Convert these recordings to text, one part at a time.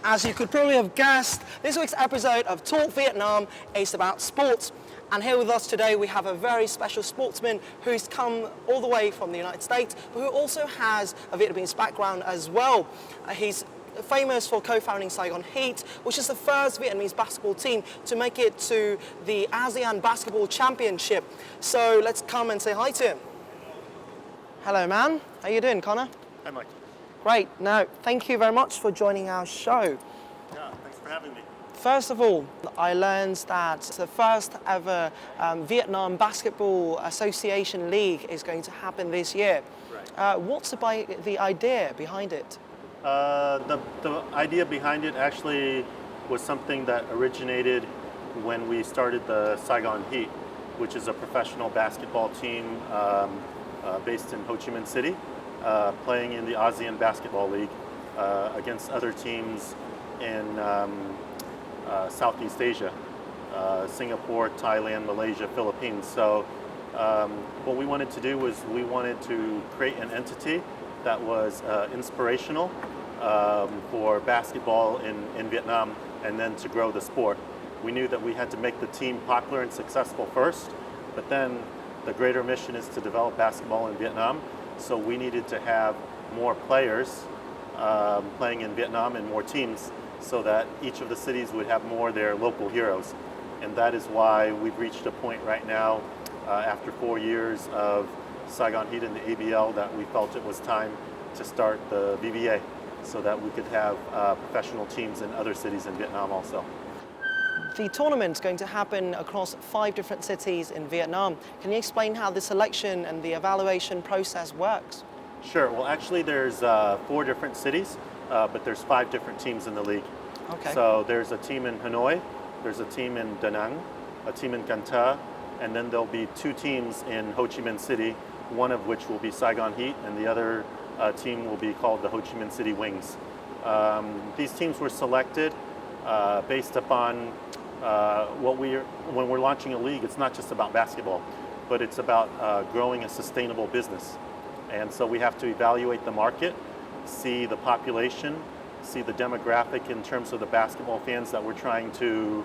As you could probably have guessed, this week's episode of Talk Vietnam is about sports. And here with us today we have a very special sportsman who's come all the way from the United States, but who also has a Vietnamese background as well. He's famous for co-founding Saigon Heat, which is the first Vietnamese basketball team to make it to the ASEAN Basketball Championship. So let's come and say hi to him. Hello, man. How you doing, Connor? Hi, Mike. Great. Now, thank you very much for joining our show. Yeah, thanks for having me. First of all, I learned that the first ever Vietnam Basketball Association League is going to happen this year. Right. What's the idea behind it? The idea behind it actually was something that originated when we started the Saigon Heat, which is a professional basketball team based in Ho Chi Minh City, playing in the ASEAN Basketball League against other teams in Southeast Asia, Singapore, Thailand, Malaysia, Philippines. So what we wanted to do was we wanted to create an entity that was inspirational for basketball in Vietnam, and then to grow the sport. We knew that we had to make the team popular and successful first, but then the greater mission is to develop basketball in Vietnam. So we needed to have more players playing in Vietnam and more teams, so that each of the cities would have more of their local heroes. And that is why we've reached a point right now, after 4 years of Saigon Heat in the ABL, that we felt it was time to start the VBA, so that we could have professional teams in other cities in Vietnam also. The tournament's going to happen across 5 different cities in Vietnam. Can you explain how the selection and the evaluation process works? Sure. Well, actually, there's 4 different cities, but there's 5 different teams in the league. Okay. So there's a team in Hanoi, there's a team in Da Nang, a team in Can Tho, and then there'll be 2 teams in Ho Chi Minh City, one of which will be Saigon Heat, and the other team will be called the Ho Chi Minh City Wings. These teams were selected based upon when we're launching a league. It's not just about basketball, but it's about growing a sustainable business. And so we have to evaluate the market, see the population, see the demographic in terms of the basketball fans that we're trying to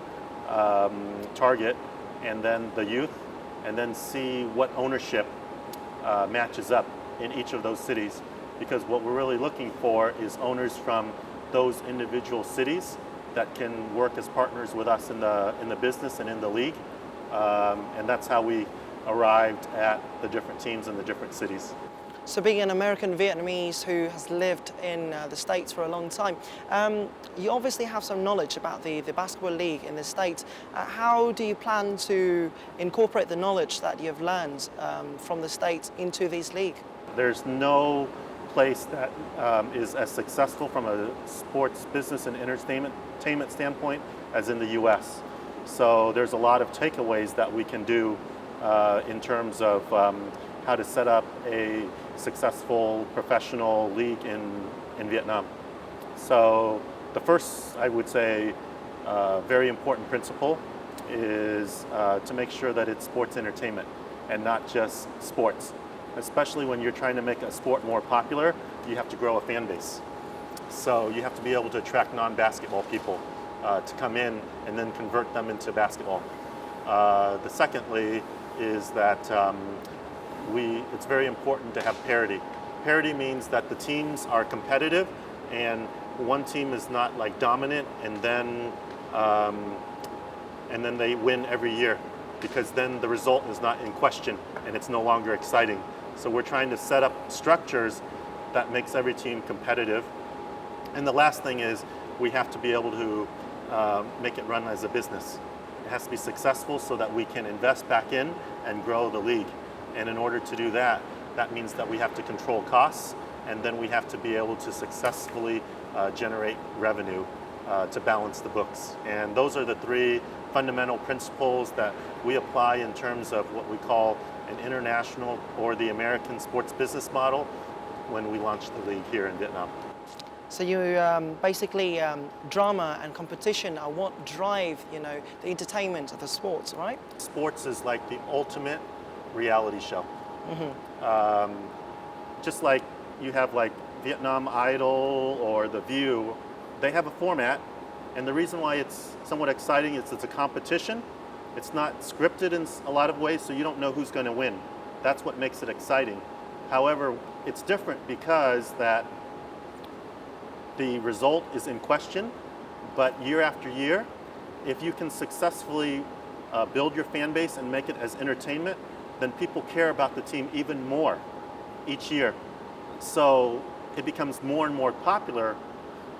target, and then the youth, and then see what ownership matches up in each of those cities. Because what we're really looking for is owners from those individual cities that can work as partners with us in the business and in the league. And that's how we arrived at the different teams in the different cities. So being an American Vietnamese who has lived in the States for a long time, you obviously have some knowledge about the basketball league in the States. How do you plan to incorporate the knowledge that you've learned from the States into this league? There's no place that is as successful from a sports business and entertainment standpoint as in the US. So there's a lot of takeaways that we can do in terms of how to set up a successful professional league in Vietnam. So the first, I would say, very important principle is to make sure that it's sports entertainment and not just sports. Especially when you're trying to make a sport more popular, you have to grow a fan base. So you have to be able to attract non-basketball people to come in and then convert them into basketball. The secondly is that it's very important to have parity. Parity means that the teams are competitive and one team is not like dominant and then they win every year, because then the result is not in question and it's no longer exciting. So we're trying to set up structures that makes every team competitive. And the last thing is we have to be able to make it run as a business. It has to be successful so that we can invest back in and grow the league. And in order to do that, that means that we have to control costs, and then we have to be able to successfully generate revenue to balance the books. And those are the 3 fundamental principles that we apply in terms of what we call an international or the American sports business model when we launched the league here in Vietnam. So you basically drama and competition are what drive the entertainment of the sports, right? Sports is like the ultimate reality show. Just like you have like Vietnam Idol or The View, they have a format, and the reason why it's somewhat exciting is it's a competition. It's not scripted in a lot of ways, so you don't know who's going to win. That's what makes it exciting. However, it's different because that the result is in question, but year after year, if you can successfully build your fan base and make it as entertainment, then people care about the team even more each year. So it becomes more and more popular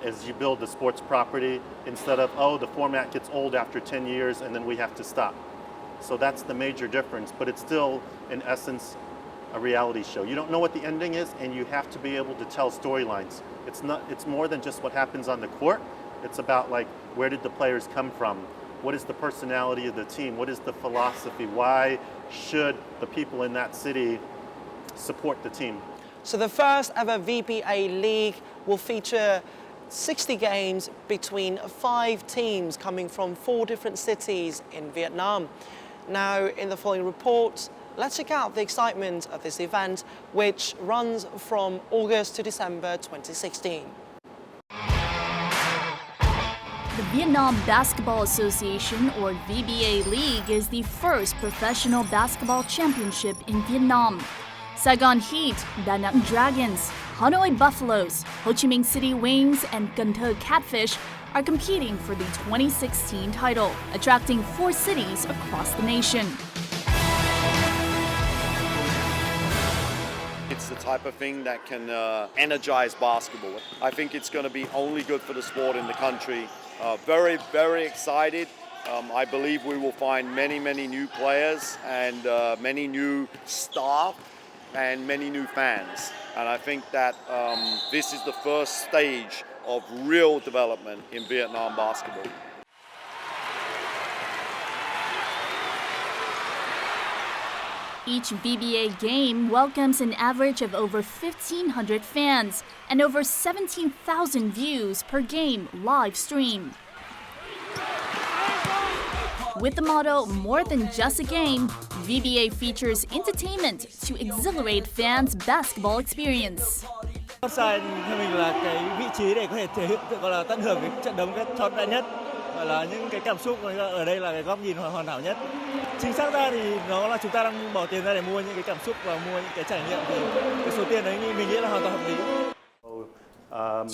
as you build the sports property instead of, oh, the format gets old after 10 years and then we have to stop. So that's the major difference, but it's still, in essence, a reality show. You don't know what the ending is, and you have to be able to tell storylines. It's more than just what happens on the court. It's about, like, where did the players come from? What is the personality of the team? What is the philosophy? Why should the people in that city support the team? So the first ever VBA League will feature 60 games between 5 teams coming from 4 different cities in Vietnam. Now, in the following report, let's check out the excitement of this event, which runs from August to December 2016. The Vietnam Basketball Association, or VBA League, is the first professional basketball championship in Vietnam. Saigon Heat, Da Nang Dragons, Hanoi Buffaloes, Ho Chi Minh City Wings, and Cần Thơ Catfish are competing for the 2016 title, attracting 4 cities across the nation. It's the type of thing that can energize basketball. I think it's going to be only good for the sport in the country. Very, very excited. I believe we will find many, many new players and many new staff and many new fans. And I think that this is the first stage of real development in Vietnam basketball. Each VBA game welcomes an average of over 1,500 fans and over 17,000 views per game live streamed. With the motto, more than just a game, VBA features entertainment to exhilarate fans' basketball experience. Sportsman theo mình là cái vị trí để có thể thể hiện gọi là tận hưởng cái trận đấu cái trọn vẹn nhất, gọi là những cái cảm xúc ở đây là cái góc nhìn hoàn hảo nhất. Chính xác ra thì nó là chúng ta đang bỏ tiền ra để mua những cái cảm xúc và mua những cái trải nghiệm, thì cái số tiền đấy mình nghĩ là hoàn toàn hợp lý.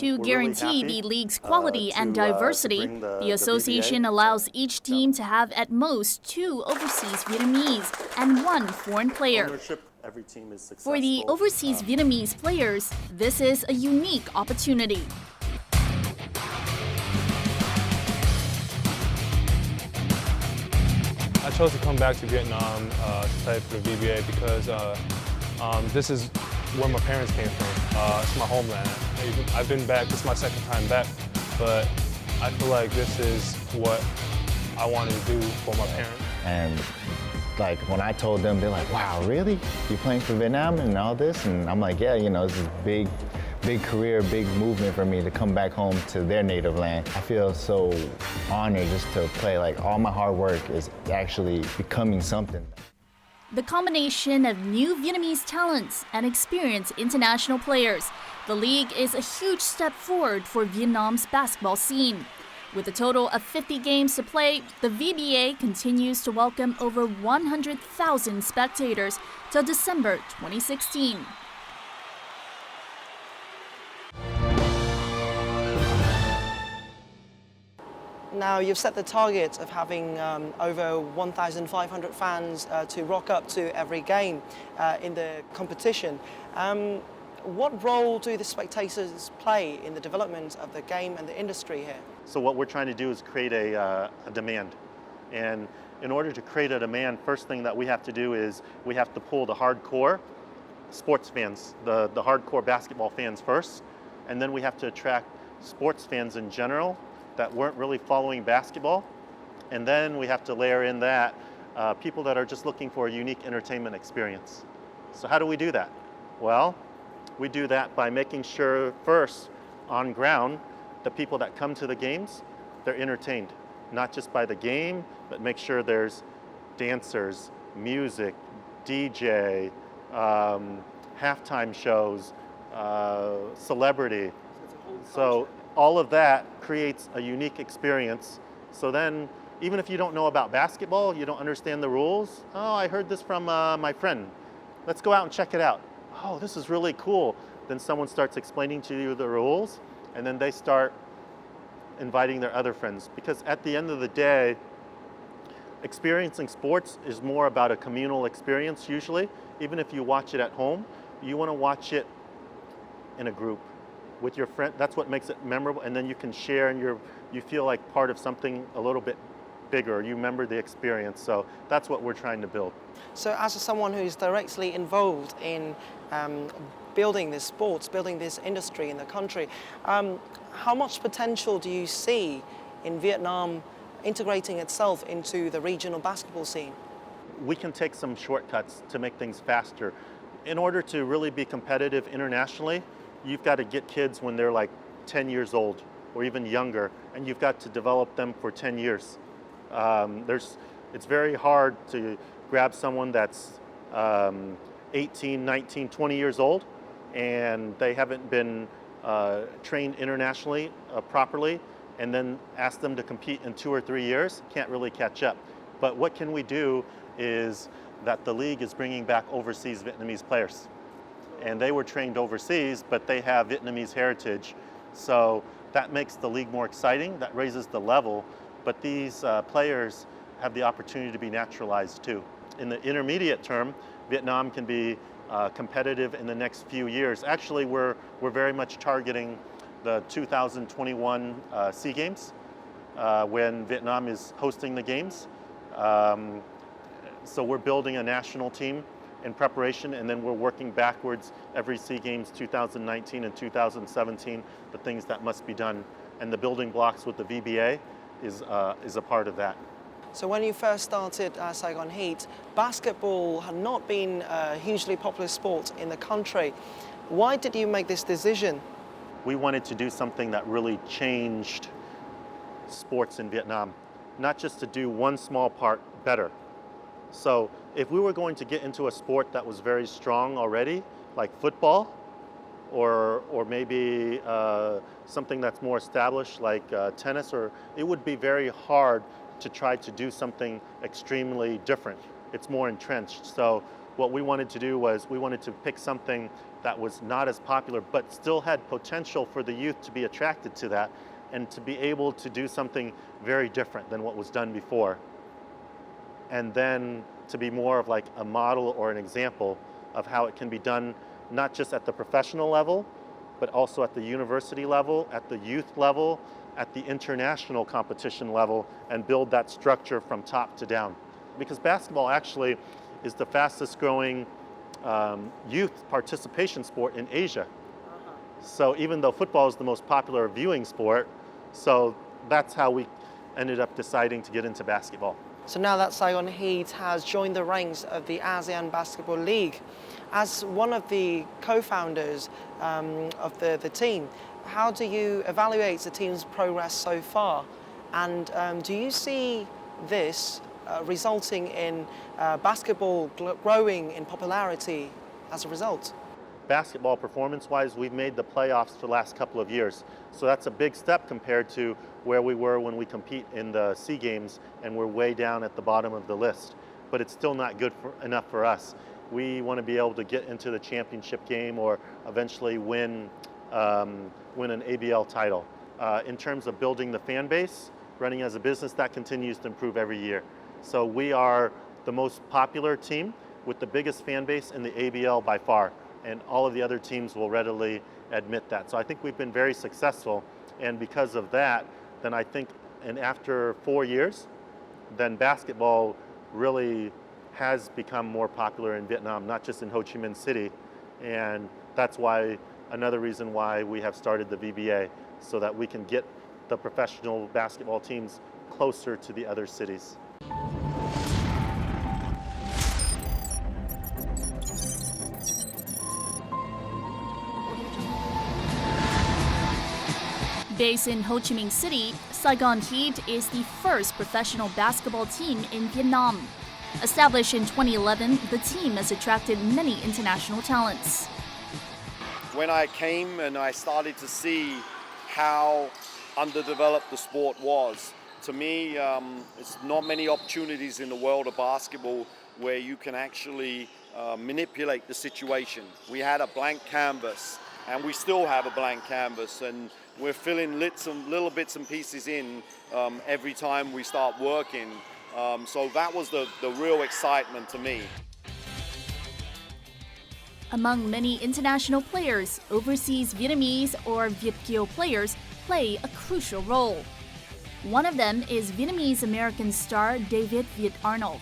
To guarantee the league's quality and diversity, the association allows each team to have at most 2 overseas Vietnamese and 1 foreign player. For the overseas Vietnamese players, this is a unique opportunity. I chose to come back to Vietnam to play for the VBA because this is where my parents came from. It's my homeland. I've been back, this is my second time back, but I feel like this is what I wanted to do for my parents. And like when I told them, they're like, wow, really? You're playing for Vietnam and all this? And I'm like, yeah, you know, this is big career, big movement for me to come back home to their native land. I feel so honored just to play. Like all my hard work is actually becoming something. The combination of new Vietnamese talents and experienced international players, the league is a huge step forward for Vietnam's basketball scene. With a total of 50 games to play, the VBA continues to welcome over 100,000 spectators till December 2016. Now, you've set the target of having over 1,500 fans to rock up to every game in the competition. What role do the spectators play in the development of the game and the industry here? So what we're trying to do is create a demand. And in order to create a demand, first thing that we have to do is we have to pull the hardcore sports fans, the hardcore basketball fans first, and then we have to attract sports fans in general that weren't really following basketball. And then we have to layer in that people that are just looking for a unique entertainment experience. So how do we do that? Well, we do that by making sure first on ground, the people that come to the games, they're entertained, not just by the game, but make sure there's dancers, music, DJ, halftime shows, celebrity. So all of that creates a unique experience. So then, even if you don't know about basketball, you don't understand the rules, oh, I heard this from my friend. Let's go out and check it out. Oh, this is really cool. Then someone starts explaining to you the rules, and then they start inviting their other friends. Because at the end of the day, experiencing sports is more about a communal experience usually. Even if you watch it at home, you want to watch it in a group with your friend. That's what makes it memorable, and then you can share and you feel like part of something a little bit bigger. You remember the experience. So that's what we're trying to build. So as someone who's directly involved in building this sports, building this industry in the country, how much potential do you see in Vietnam integrating itself into the regional basketball scene? We can take some shortcuts to make things faster. In order to really be competitive internationally, you've got to get kids when they're like 10 years old or even younger, and you've got to develop them for 10 years. It's very hard to grab someone that's 18, 19, 20 years old, and they haven't been trained internationally properly, and then ask them to compete in 2 or 3 years. Can't really catch up. But what can we do is that the league is bringing back overseas Vietnamese players. And they were trained overseas, but they have Vietnamese heritage. So that makes the league more exciting, that raises the level, but these players have the opportunity to be naturalized too. In the intermediate term, Vietnam can be competitive in the next few years. Actually, we're very much targeting the 2021 SEA Games when Vietnam is hosting the games. So we're building a national team in preparation, and then we're working backwards every SEA Games 2019 and 2017, the things that must be done. And the building blocks with the VBA is a part of that. So when you first started Saigon Heat, basketball had not been a hugely popular sport in the country. Why did you make this decision? We wanted to do something that really changed sports in Vietnam, not just to do one small part better. So if we were going to get into a sport that was very strong already, like football, or maybe something that's more established like tennis, or it would be very hard to try to do something extremely different. It's more entrenched. So what we wanted to do was we wanted to pick something that was not as popular but still had potential for the youth to be attracted to that and to be able to do something very different than what was done before. And then to be more of like a model or an example of how it can be done, not just at the professional level, but also at the university level, at the youth level, at the international competition level, and build that structure from top to down. Because basketball actually is the fastest growing youth participation sport in Asia. So even though football is the most popular viewing sport, so that's how we ended up deciding to get into basketball. So now that Saigon Heat has joined the ranks of the ASEAN Basketball League, as one of the co-founders of the team, how do you evaluate the team's progress so far? And do you see this resulting in basketball growing in popularity as a result? Basketball performance-wise, we've made the playoffs for the last couple of years. So that's a big step compared to where we were when we compete in the SEA Games and we're way down at the bottom of the list. But it's still not good enough for us. We want to be able to get into the championship game or eventually win an ABL title. In terms of building the fan base, running as a business, that continues to improve every year. So we are the most popular team with the biggest fan base in the ABL by far. And all of the other teams will readily admit that. So I think we've been very successful, and because of that, then I think, and after 4 years, then basketball really has become more popular in Vietnam, not just in Ho Chi Minh City, and that's why, another reason why we have started the VBA, so that we can get the professional basketball teams closer to the other cities. Based in Ho Chi Minh City, Saigon Heat is the first professional basketball team in Vietnam. Established in 2011, the team has attracted many international talents. When I came and I started to see how underdeveloped the sport was. To me, it's not many opportunities in the world of basketball where you can actually manipulate the situation. We had a blank canvas, and we still have a blank canvas, and we're filling little bits and pieces in every time we start working. So that was the real excitement to me. Among many international players, overseas Vietnamese or Việt kiều players play a crucial role. One of them is Vietnamese-American star David Việt Arnold.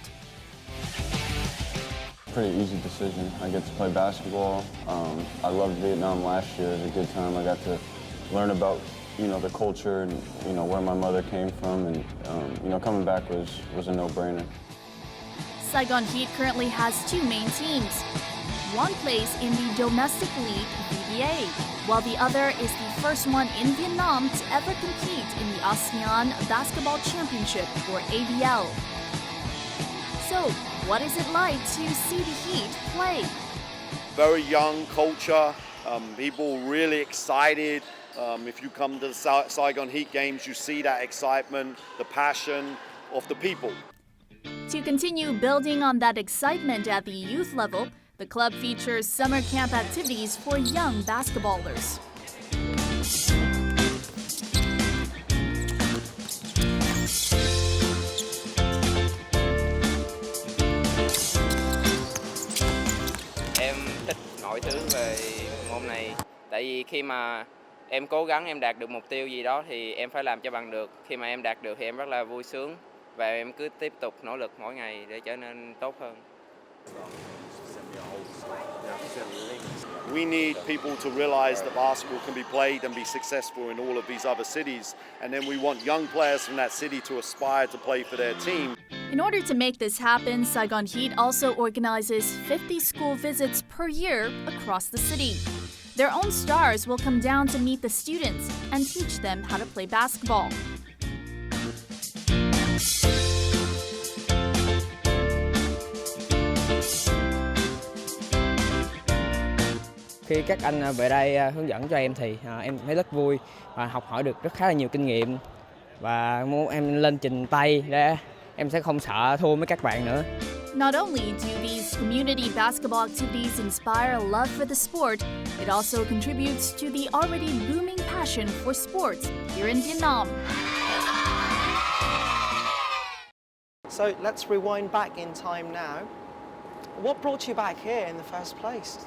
Pretty easy decision. I get to play basketball. I loved Vietnam last year. It was a good time. I got to learn about, the culture and, where my mother came from, and, coming back was a no-brainer. Saigon Heat currently has two main teams. One plays in the domestic league, VBA, while the other is the first one in Vietnam to ever compete in the ASEAN Basketball Championship, or ABL. So, what is it like to see the Heat play? Very young culture, people really excited. If you come to the Saigon Heat games, you see that excitement, the passion of the people. To continue building on that excitement at the youth level, the club features summer camp activities for young basketballers. Em thích mọi thứ về môn này, tại vì khi mà em cố gắng em đạt được mục tiêu gì đó thì em phải làm cho bằng được. Khi mà em đạt được thì em rất là vui sướng và em cứ tiếp tục nỗ lực mỗi ngày để trở nên tốt hơn. We need people to realize that basketball can be played and be successful in all of these other cities. And then we want young players from that city to aspire to play for their team. In order to make this happen, Saigon Heat also organizes 50 school visits per year across the city. Their own stars will come down to meet the students and teach them how to play basketball. Khi các anh về đây hướng dẫn cho em thì em thấy rất vui và học hỏi được khá là nhiều kinh nghiệm, và muốn em lên trình tay để em sẽ không sợ thua với các bạn nữa. Not only do these community basketball activities inspire a love for the sport, it also contributes to the already booming passion for sports here in Vietnam. So let's rewind back in time now. What brought you back here in the first place?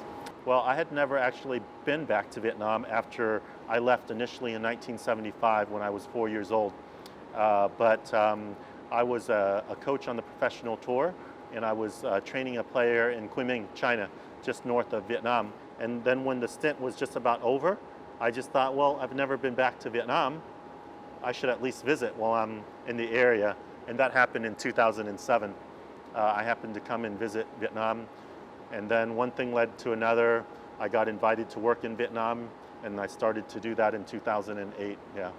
Well, I had never actually been back to Vietnam after I left initially in 1975 when I was 4 years old. But I was a coach on the professional tour, and I was training a player in Quy China, just north of Vietnam. And then when the stint was just about over, I just thought, well, I've never been back to Vietnam. I should at least visit while I'm in the area. And that happened in 2007. I happened to come and visit Vietnam. And then one thing led to another. I got invited to work in Vietnam, and I started to do that in 2008, yeah.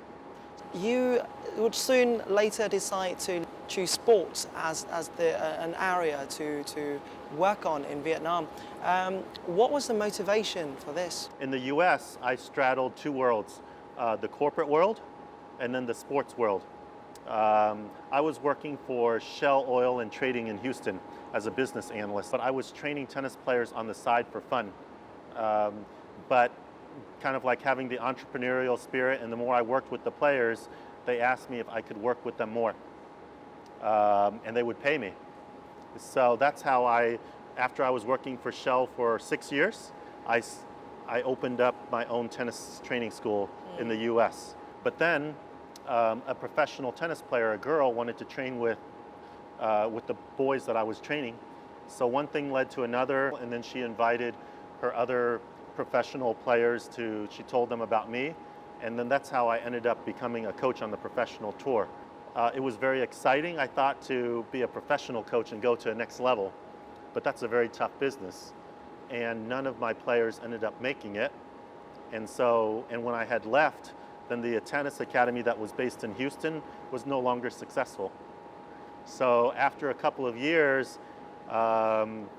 You would soon later decide to choose sports as an area to work on in Vietnam. What was the motivation for this? In the US, I straddled two worlds, the corporate world and then the sports world. I was working for Shell Oil and Trading in Houston as a business analyst, but I was training tennis players on the side for fun. But kind of like having the entrepreneurial spirit, and the more I worked with the players, they asked me if I could work with them more, and they would pay me. So that's how after I was working for Shell for 6 years, I opened up my own tennis training school in the US. But then a professional tennis player, a girl, wanted to train with the boys that I was training. So one thing led to another, and then she invited her other professional players she told them about me, and then that's how I ended up becoming a coach on the professional tour. It was very exciting, I thought, to be a professional coach and go to the next level, but that's a very tough business, and none of my players ended up making it. And when I had left, then the tennis academy that was based in Houston was no longer successful. So after a couple of years,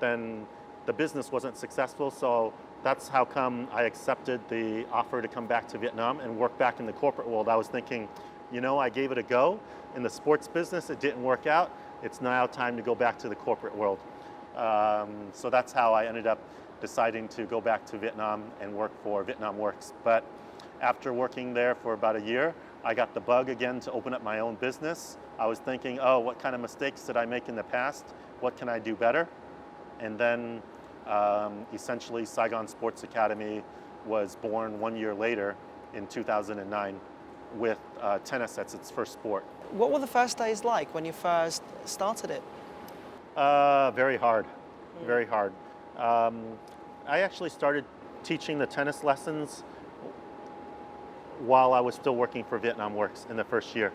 then the business wasn't successful, so that's how come I accepted the offer to come back to Vietnam and work back in the corporate world. I was thinking, you know, I gave it a go in the sports business. It didn't work out. It's now time to go back to the corporate world. So that's how I ended up deciding to go back to Vietnam and work for Vietnam Works. But after working there for about a year, I got the bug again to open up my own business. I was thinking, oh, what kind of mistakes did I make in the past? What can I do better? And then essentially Saigon Sports Academy was born 1 year later in 2009 with tennis as its first sport. What were the first days like when you first started it? Very hard, very hard. I actually started teaching the tennis lessons while I was still working for Vietnam Works in the first year.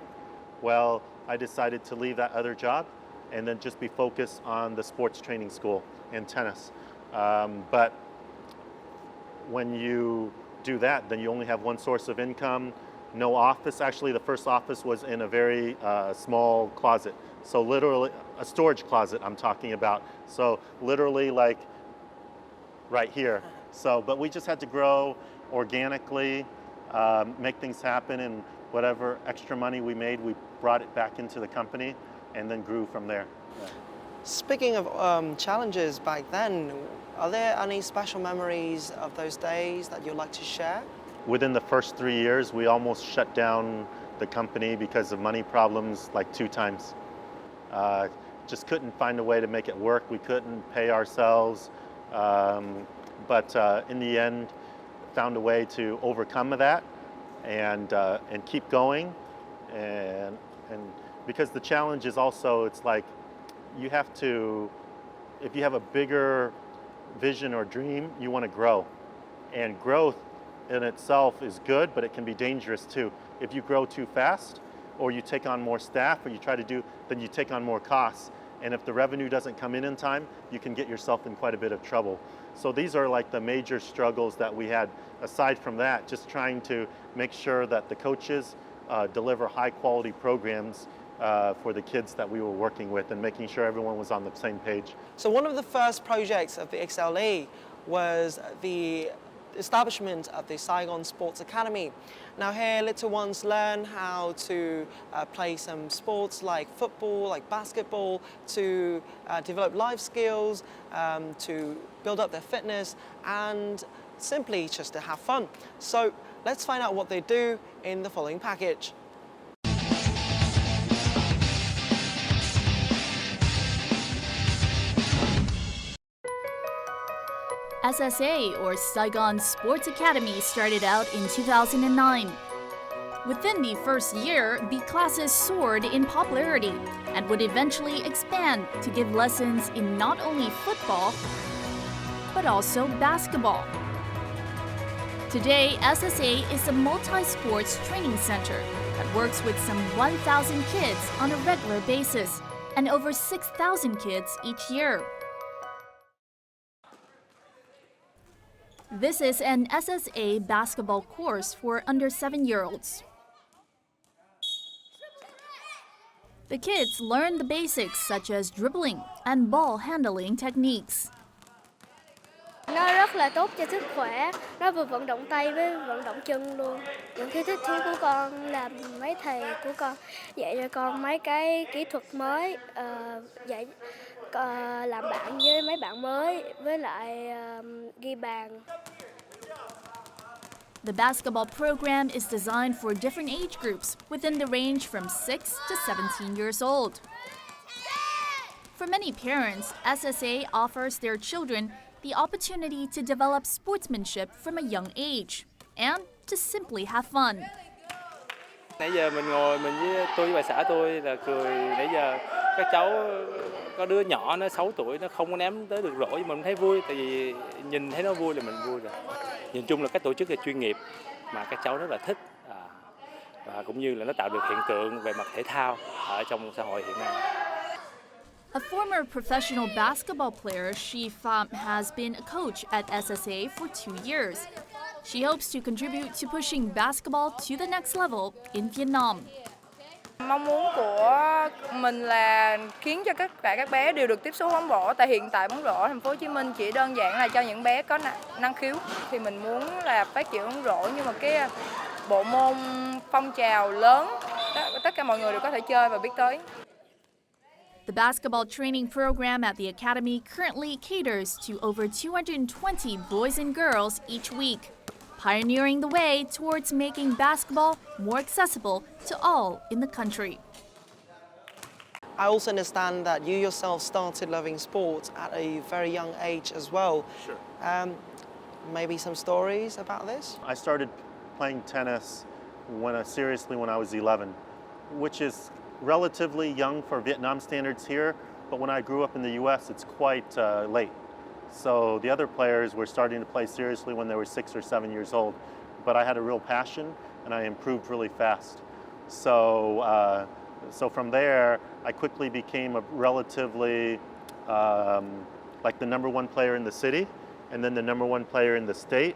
Well, I decided to leave that other job and then just be focused on the sports training school and tennis. But when you do that, then you only have one source of income, no office. Actually, the first office was in a very small closet. So literally, a storage closet I'm talking about. So literally like right here. So, but we just had to grow organically, make things happen, and whatever extra money we made, we brought it back into the company and then grew from there. Yeah. Speaking of challenges back then, are there any special memories of those days that you'd like to share? Within the first 3 years, we almost shut down the company because of money problems like 2 times. Just couldn't find a way to make it work. We couldn't pay ourselves. But in the end, found a way to overcome that and keep going. And because the challenge is also, it's like you have to, if you have a bigger vision or dream, you want to grow. And growth in itself is good, but it can be dangerous too. If you grow too fast, or you take on more staff, or you try to do, then you take on more costs. And if the revenue doesn't come in time, you can get yourself in quite a bit of trouble. So these are like the major struggles that we had. Aside from that, just trying to make sure that the coaches deliver high quality programs for the kids that we were working with, and making sure everyone was on the same page. So one of the first projects of the XLE was the establishment of the Saigon Sports Academy. Now here little ones learn how to play some sports like football, like basketball, to develop life skills, to build up their fitness, and simply just to have fun. So let's find out what they do in the following package. SSA, or Saigon Sports Academy, started out in 2009. Within the first year, the classes soared in popularity and would eventually expand to give lessons in not only football, but also basketball. Today, SSA is a multi-sports training center that works with some 1,000 kids on a regular basis and over 6,000 kids each year. This is an SSA basketball course for under 7-year-olds. The kids learn the basics such as dribbling and ball handling techniques. Nó rất là tốt cho sức khỏe, nó vừa vận động tay với vận động chân luôn. Những cái thích thú của con là mấy thầy của con dạy cho con mấy cái kỹ thuật mới, dạy làm bạn với mấy bạn mới, với lại ghi bàn. The basketball program is designed for different age groups within the range from 6 to 17 years old. For many parents, SSA offers their children the opportunity to develop sportsmanship from a young age and to simply have fun. Nãy giờ mình ngồi tôi với bà xã tôi là cười, nãy giờ các cháu có đứa nhỏ nó 6 tuổi nó không có ném tới được rổ, nhưng mình thấy vui, tại vì nhìn thấy nó vui là mình vui rồi. Nhìn chung là các tổ chức là chuyên nghiệp mà các cháu rất là thích, và cũng như là nó tạo được hiện tượng về mặt thể thao ở trong xã hội hiện nay. A former professional basketball player, She Pham has been a coach at SSA for 2 years. She hopes to contribute to pushing basketball to the next level in Vietnam. Mong muốn của mình là khiến cho các bé đều được tiếp xúc bóng rổ. Tại hiện tại bóng rổ thành phố Hồ Chí Minh chỉ đơn giản là cho những bé có năng khiếu. Thì mình muốn là phát triển bóng rổ như một cái bộ môn phong trào lớn, tất cả mọi người đều có thể chơi và biết tới. The basketball training program at the academy currently caters to over 220 boys and girls each week, pioneering the way towards making basketball more accessible to all in the country. I also understand that you yourself started loving sports at a very young age as well. Sure. Maybe some stories about this? I started playing tennis seriously when I was 11, which is relatively young for Vietnam standards here, but when I grew up in the US, it's quite late. So the other players were starting to play seriously when they were 6 or 7 years old, but I had a real passion and I improved really fast. So from there, I quickly became a relatively like the #1 player in the city, and then the #1 player in the state,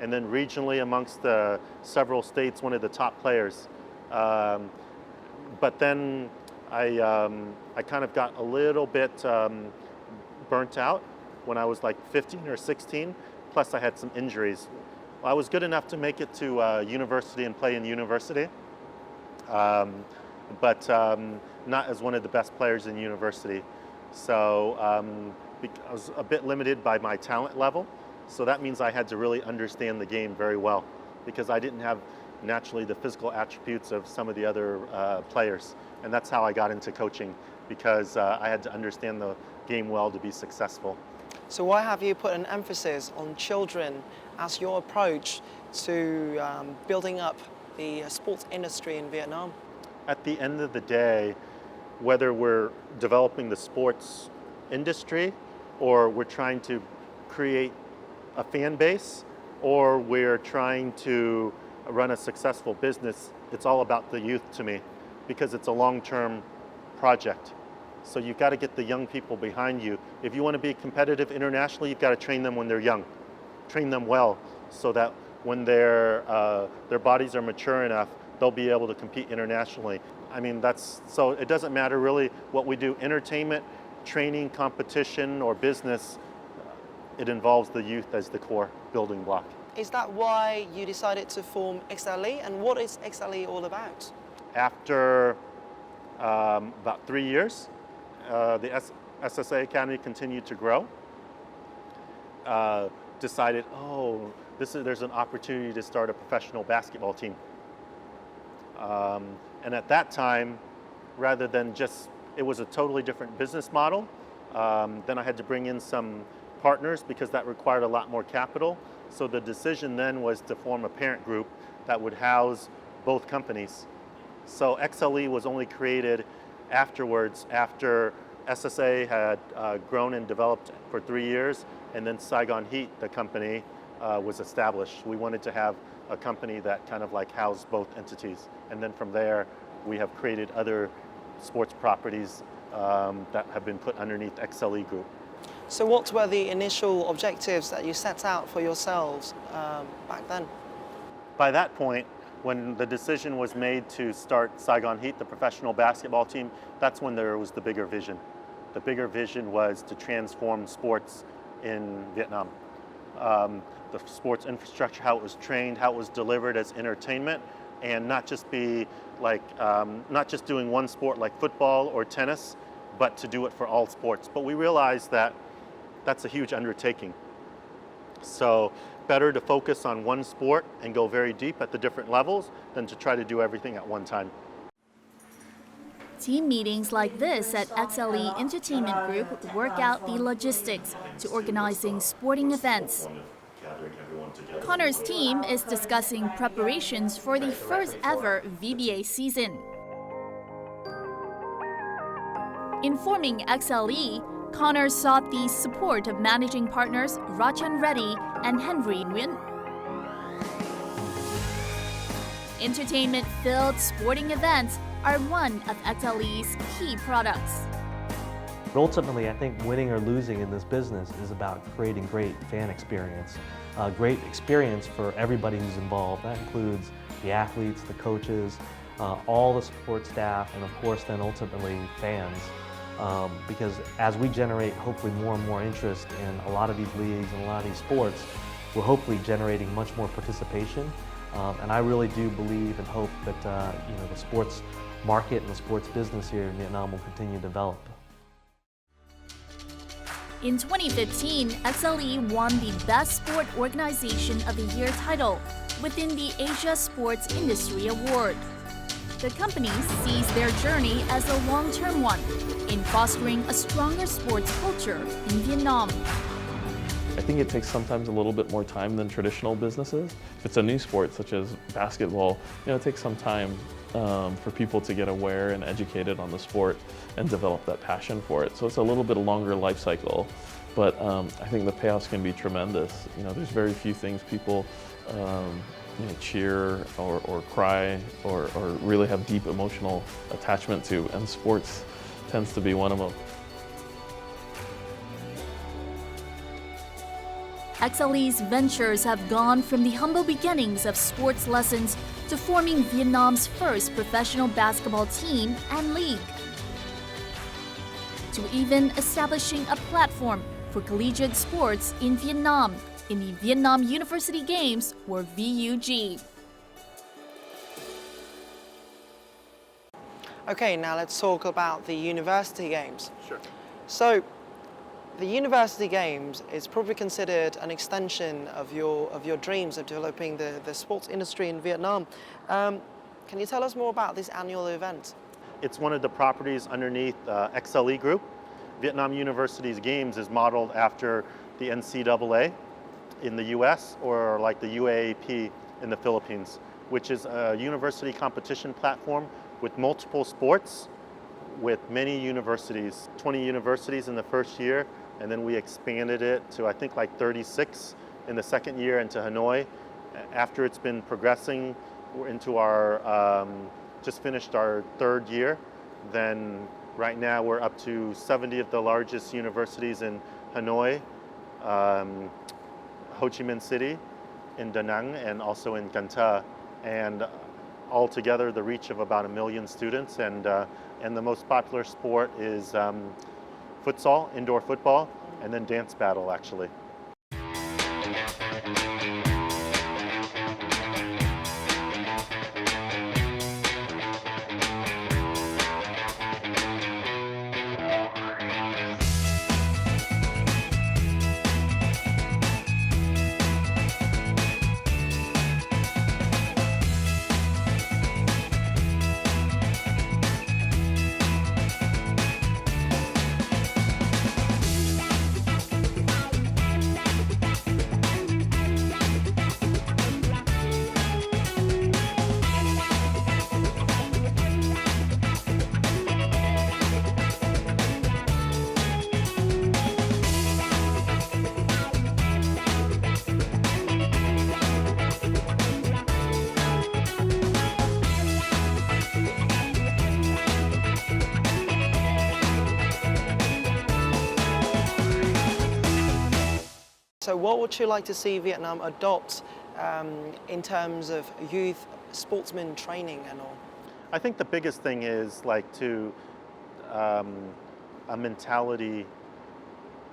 and then regionally amongst the several states, one of the top players. But then I kind of got a little bit burnt out when I was like 15 or 16, plus I had some injuries. I was good enough to make it to university and play in university, but not as one of the best players in university. So I was a bit limited by my talent level, so that means I had to really understand the game very well, because I didn't have naturally the physical attributes of some of the other players. And that's how I got into coaching, because I had to understand the game well to be successful. So why have you put an emphasis on children as your approach to building up the sports industry in Vietnam? At the end of the day, whether we're developing the sports industry or we're trying to create a fan base or we're trying to run a successful business, it's all about the youth to me, because it's a long-term project. So you've got to get the young people behind you. If you want to be competitive internationally, you've got to train them when they're young. Train them well so that when their bodies are mature enough, they'll be able to compete internationally. I mean, so it doesn't matter really what we do, entertainment, training, competition, or business, it involves the youth as the core building block. Is that why you decided to form XLE, and what is XLE all about? After about 3 years, the SSA Academy continued to grow. Decided, there's an opportunity to start a professional basketball team. And at that time, rather than it was a totally different business model. Then I had to bring in some partners because that required a lot more capital. So the decision then was to form a parent group that would house both companies. So XLE was only created afterwards, after SSA had grown and developed for 3 years, and then Saigon Heat, the company, was established. We wanted to have a company that kind of like housed both entities. And then from there, we have created other sports properties that have been put underneath XLE Group. So what were the initial objectives that you set out for yourselves back then? By that point, when the decision was made to start Saigon Heat, the professional basketball team, that's when there was the bigger vision. The bigger vision was to transform sports in Vietnam. The sports infrastructure, how it was trained, how it was delivered as entertainment, and not just be like, not just doing one sport like football or tennis, but to do it for all sports. But we realized that that's a huge undertaking. So better to focus on one sport and go very deep at the different levels than to try to do everything at one time. Team meetings like this at XLE Entertainment Group work out the logistics to organizing sporting events. Connor's team is discussing preparations for the first ever VBA season. In forming XLE, Connor sought the support of managing partners Rachan Reddy and Henry Nguyễn. Entertainment-filled sporting events are one of XLE's key products. But ultimately, I think winning or losing in this business is about creating great fan experience. Great experience for everybody who's involved. That includes the athletes, the coaches, all the support staff, and of course then ultimately fans. Because as we generate hopefully more and more interest in a lot of these leagues and a lot of these sports, we're hopefully generating much more participation. And I really do believe and hope that the sports market and the sports business here in Vietnam will continue to develop. In 2015, XLE won the Best Sport Organization of the Year title within the Asia Sports Industry Award. The company sees their journey as a long-term one in fostering a stronger sports culture in Vietnam. I think it takes sometimes a little bit more time than traditional businesses. If it's a new sport such as basketball, it takes some time for people to get aware and educated on the sport and develop that passion for it. So it's a little bit longer life cycle, but I think the payoffs can be tremendous. There's very few things people cheer or cry or really have deep emotional attachment to, and sports tends to be one of them. XLE's ventures have gone from the humble beginnings of sports lessons to forming Vietnam's first professional basketball team and league, to even establishing a platform for collegiate sports in Vietnam in the Vietnam University Games, or VUG. Okay, now let's talk about the University Games. Sure. So, the University Games is probably considered an extension of your dreams of developing the sports industry in Vietnam. Can you tell us more about this annual event? It's one of the properties underneath XLE Group. Vietnam University's Games is modeled after the NCAA in the US, or like the UAAP in the Philippines, which is a university competition platform with multiple sports, with many universities, 20 universities in the first year, and then we expanded it to I think like 36 in the second year, into Hanoi. After it's been progressing, we're into our, just finished our third year. Then right now we're up to 70 of the largest universities in Hanoi, Ho Chi Minh City, in Da Nang, and also in Can Tho. And altogether the reach of about 1 million students, and the most popular sport is futsal, indoor football, and then dance battle actually. So what would you like to see Vietnam adopt in terms of youth sportsman training and all? I think the biggest thing is like to a mentality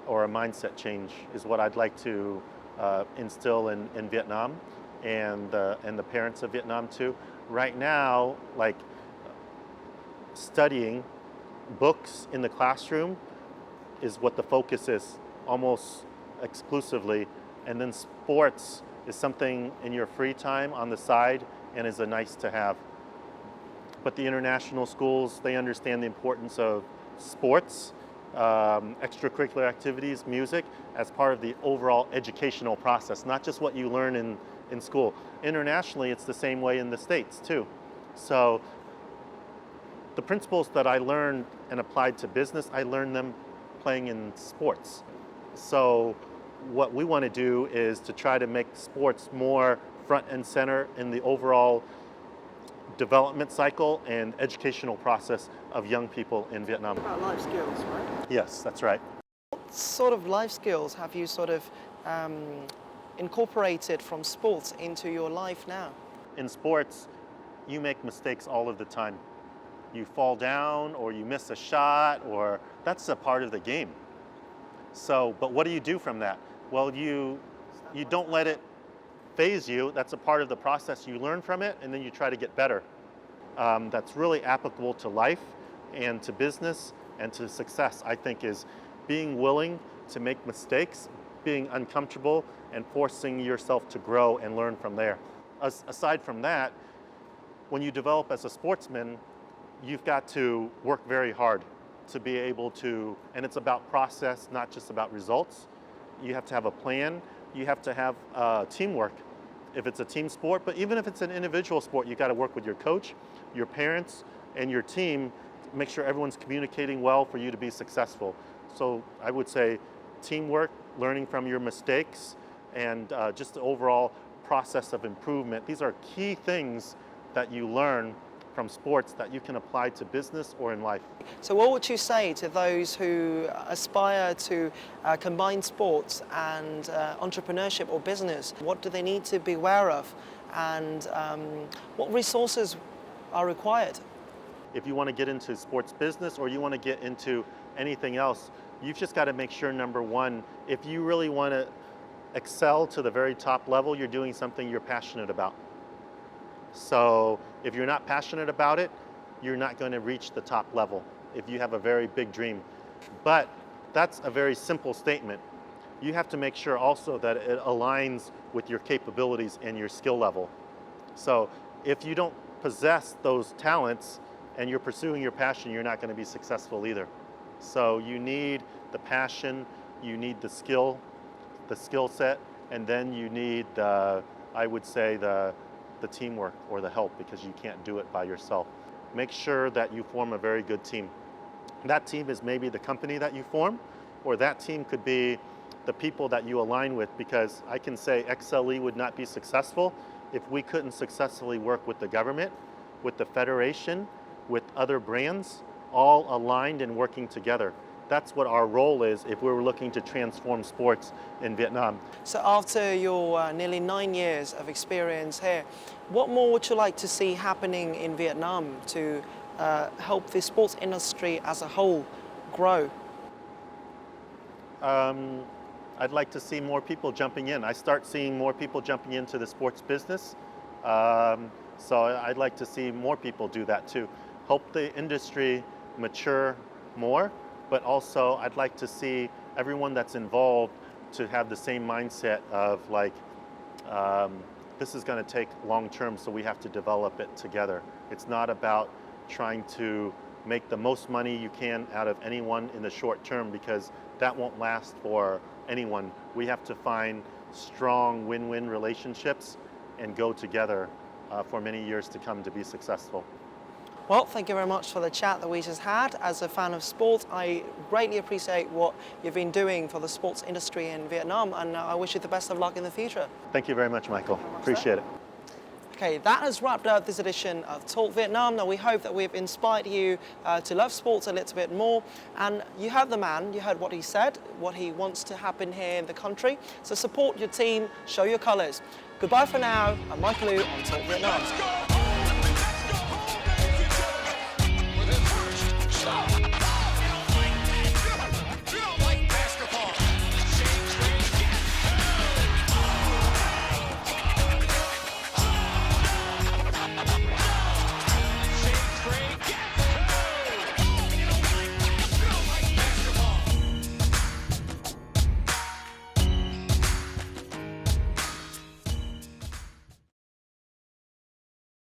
or a mindset change is what I'd like to instill in Vietnam and the parents of Vietnam too. Right now, like studying books in the classroom is what the focus is almost exclusively, and then sports is something in your free time on the side and is a nice to have. But the international schools, they understand the importance of sports, extracurricular activities, music, as part of the overall educational process, not just what you learn in school. Internationally, it's the same way in the States too. So the principles that I learned and applied to business, I learned them playing in sports. So what we want to do is to try to make sports more front and center in the overall development cycle and educational process of young people in Vietnam. About life skills, right? Yes, that's right. What sort of life skills have you sort of incorporated from sports into your life now? In sports, you make mistakes all of the time. You fall down or you miss a shot, or that's a part of the game. So, but what do you do from that? Well, you don't let it phase you. That's a part of the process. You learn from it and then you try to get better. That's really applicable to life and to business and to success, I think, is being willing to make mistakes, being uncomfortable, and forcing yourself to grow and learn from there. Aside from that, when you develop as a sportsman, you've got to work very hard to be able to, and it's about process, not just about results. You have to have a plan. You have to have teamwork if it's a team sport, but even if it's an individual sport, you got to work with your coach, your parents, and your team to make sure everyone's communicating well for you to be successful. So I would say teamwork, learning from your mistakes, and just the overall process of improvement. These are key things that you learn from sports that you can apply to business or in life. So what would you say to those who aspire to combine sports and entrepreneurship or business? What do they need to be aware of, and what resources are required? If you want to get into sports business or you want to get into anything else, you've just got to make sure, number one, if you really want to excel to the very top level, you're doing something you're passionate about. So if you're not passionate about it, you're not going to reach the top level if you have a very big dream. But that's a very simple statement. You have to make sure also that it aligns with your capabilities and your skill level. So if you don't possess those talents and you're pursuing your passion, you're not going to be successful either. So you need the passion, you need the skill set, and then you need I would say the teamwork or the help, because you can't do it by yourself. Make sure that you form a very good team. That team is maybe the company that you form, or that team could be the people that you align with, because I can say XLE would not be successful if we couldn't successfully work with the government, with the federation, with other brands, all aligned and working together. That's what our role is if we were looking to transform sports in Vietnam. So after your nearly 9 years of experience here, what more would you like to see happening in Vietnam to help the sports industry as a whole grow? I'd like to see more people jumping in. I start seeing more people jumping into the sports business. So I'd like to see more people do that too. Help the industry mature more. But also I'd like to see everyone that's involved to have the same mindset of like, this is going to take long term, so we have to develop it together. It's not about trying to make the most money you can out of anyone in the short term, because that won't last for anyone. We have to find strong win-win relationships and go together for many years to come to be successful. Well, thank you very much for the chat that we just had. As a fan of sport, I greatly appreciate what you've been doing for the sports industry in Vietnam, and I wish you the best of luck in the future. Thank you very much, Michael. Appreciate it. Okay, that has wrapped up this edition of Talk Vietnam. Now, we hope that we've inspired you to love sports a little bit more. And you heard the man, you heard what he said, what he wants to happen here in the country. So support your team, show your colours. Goodbye for now. I'm Michael Liu on Talk Vietnam.